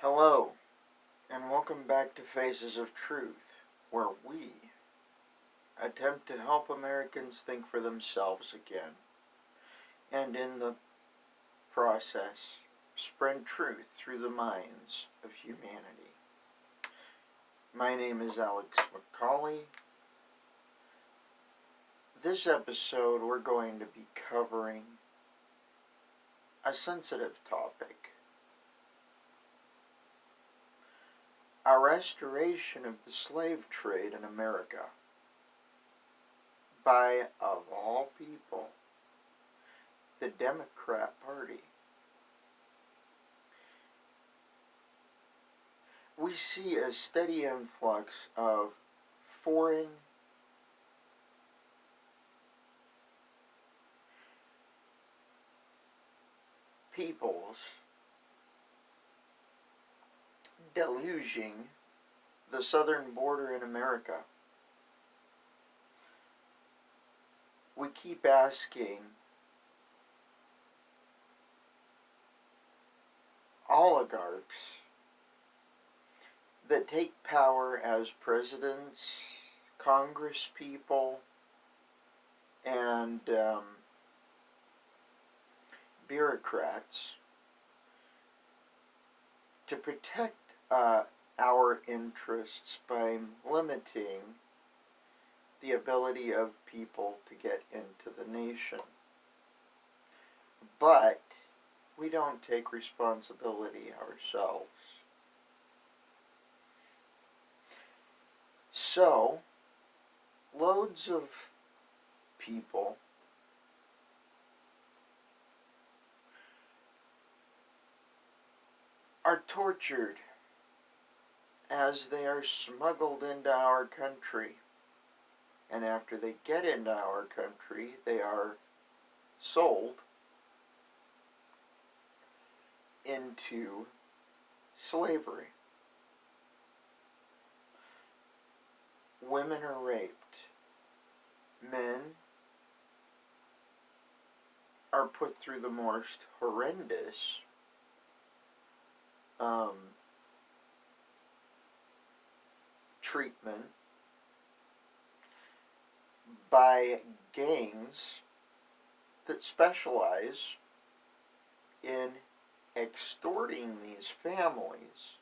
Hello, and welcome back to Faces of Truth, where we attempt to help Americans think for themselves again, and in the process, spread truth through the minds of humanity. My name is Alex McCauley. This episode, we're going to be covering a sensitive topic. A restoration of the slave trade in America by, of all people, the Democrat Party. We see a steady influx of foreign peoples deluging the southern border in America. We keep asking oligarchs that take power as presidents, congresspeople, and bureaucrats to protect our interests by limiting the ability of people to get into the nation. But we don't take responsibility ourselves. So, loads of people are tortured as they are smuggled into our country. And after they get into our country, they are sold into slavery. Women are raped. Men are put through the most horrendous treatment by gangs that specialize in extorting these families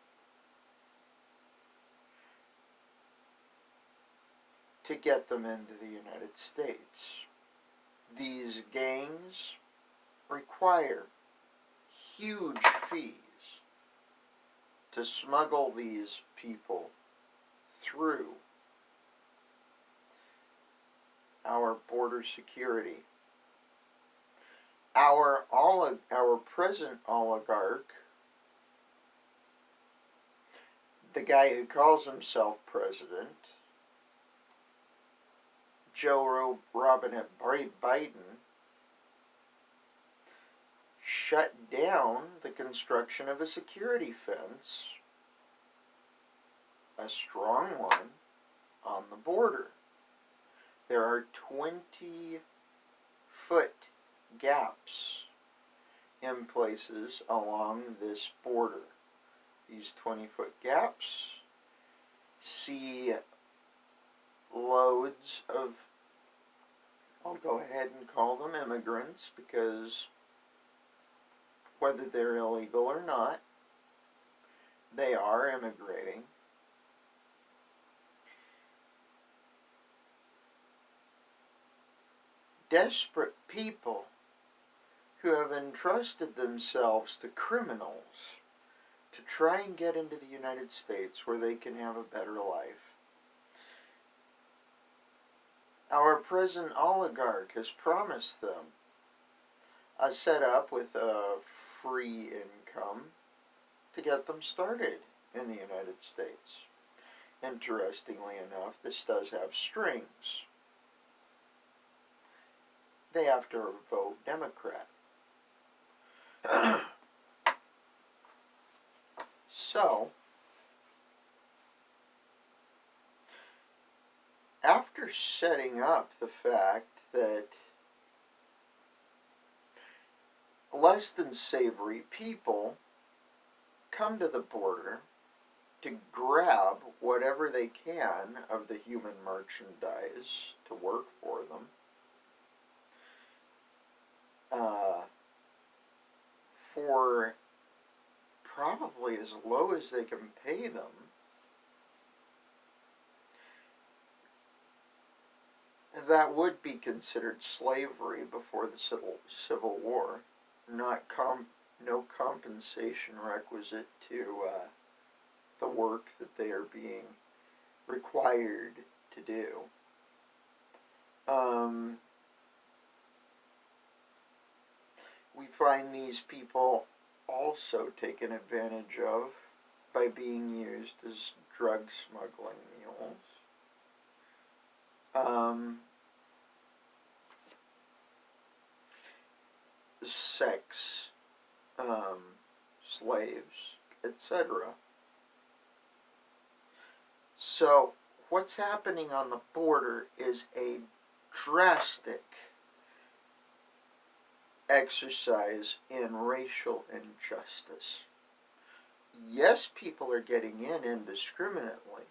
to get them into the United States. These gangs require huge fees to smuggle these people through our border security. Our present oligarch, the guy who calls himself president, Joe Robinette Biden, shut down the construction of a security fence, a strong one, on the border. There are 20-foot gaps in places along this border. These 20-foot gaps see loads of, I'll go ahead and call them immigrants, because whether they're illegal or not, they are immigrating. Desperate people who have entrusted themselves to criminals to try and get into the United States where they can have a better life. Our present oligarch has promised them a setup with a free income to get them started in the United States. Interestingly enough, this does have strings. They have to vote Democrat. So, after setting up the fact that less than savory people come to the border to grab whatever they can of the human merchandise to work for them, for probably as low as they can pay them. That would be considered slavery before the Civil War. No compensation requisite to the work that they are being required to do. We find these people also taken advantage of by being used as drug smuggling mules. Sex slaves, etc. So what's happening on the border is a drastic exercise in racial injustice. Yes, people are getting in indiscriminately,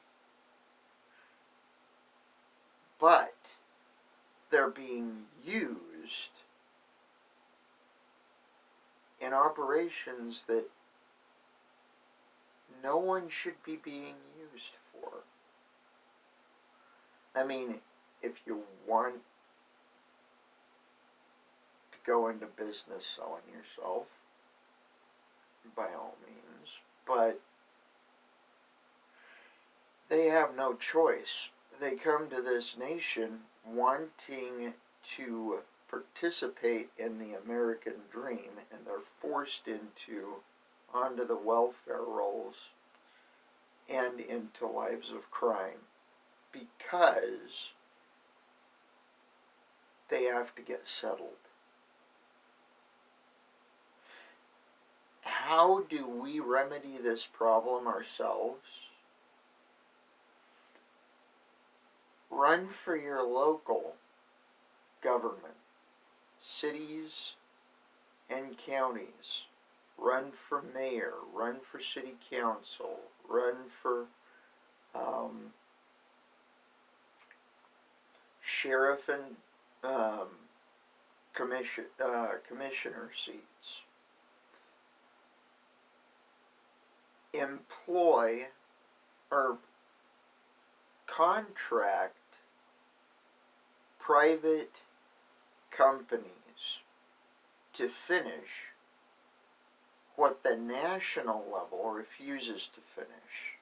but they're being used in operations that no one should be being used for. I mean, if you want to go into business selling yourself, by all means, but they have no choice. They come to this nation wanting to participate in the American dream, and they're forced onto the welfare rolls and into lives of crime because they have to get settled. How do we remedy this problem ourselves? Run for your local government, cities and counties. Run for mayor, run for city council, run for sheriff and commissioner seats. Employ or contract private companies to finish what the national level refuses to finish.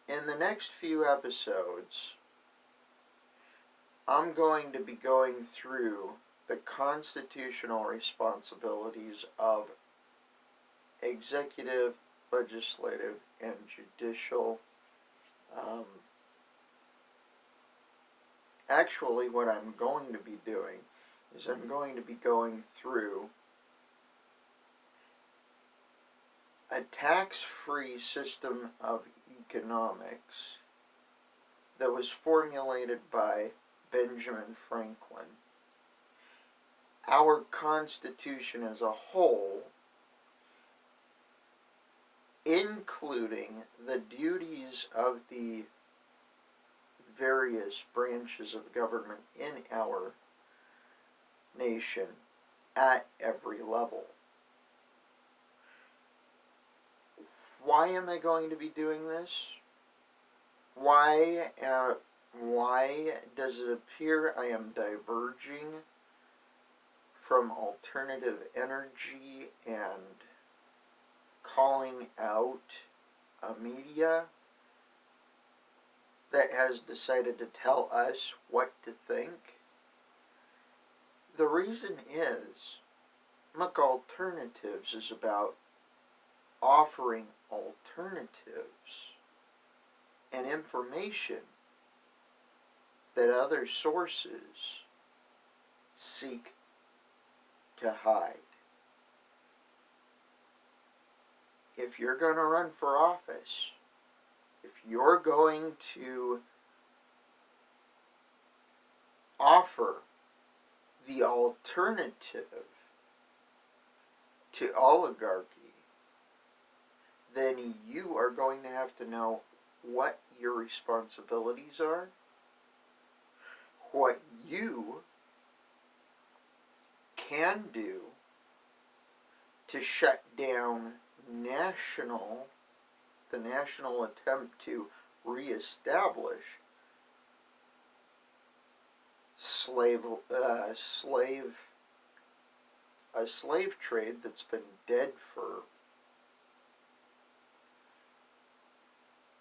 In the next few episodes, I'm going to be going through the constitutional responsibilities of executive, legislative, and judicial. Actually, what I'm going to be doing is I'm going to be going through a tax-free system of economics that was formulated by Benjamin Franklin. Our Constitution as a whole, including the duties of the various branches of government in our nation at every level. Why am I going to be doing this? Why does it appear I am diverging from alternative energy and calling out a media that has decided to tell us what to think? The reason is, look, alternatives is about offering alternatives and information that other sources seek to hide. If you're going to run for office, if you're going to offer the alternative to oligarchy, then you are going to have to know what your responsibilities are, what you can do to shut down the national attempt to reestablish a slave trade that's been dead for,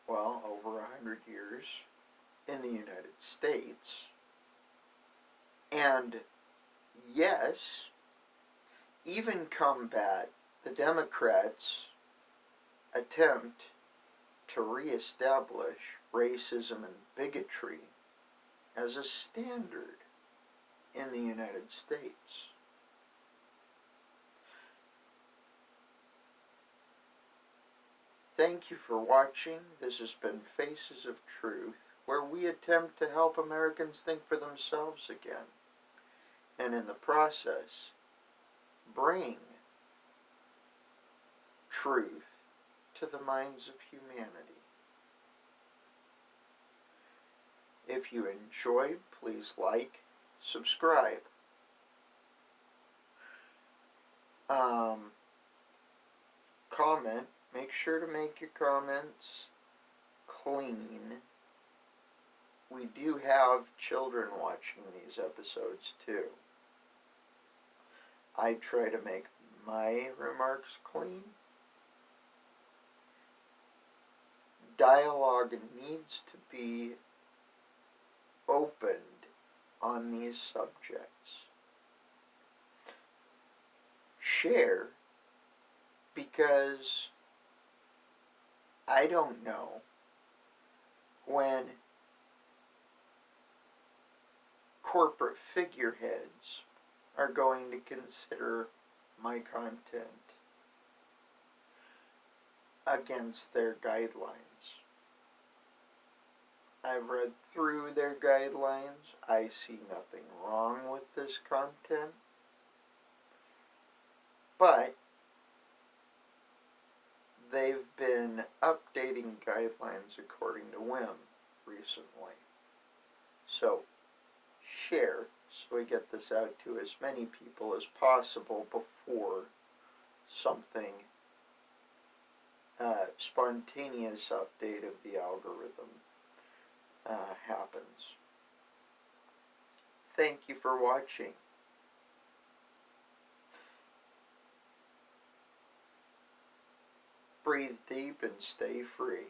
well, over 100 years in the United States. And yes, even combat the Democrats' attempt to reestablish racism and bigotry as a standard in the United States. Thank you for watching. This has been Faces of Truth, where we attempt to help Americans think for themselves again, and in the process, bring truth to the minds of humanity. If you enjoyed, please like, subscribe. Comment. Make sure to make your comments clean. We do have children watching these episodes too. I try to make my remarks clean. Dialogue needs to be opened on these subjects. Share, because I don't know when corporate figureheads are going to consider my content against their guidelines. I've read through their guidelines. I see nothing wrong with this content. But they've been updating guidelines according to whim recently. So, share so we get this out to as many people as possible before something spontaneous update of the algorithm happens. Thank you for watching. Breathe deep and stay free.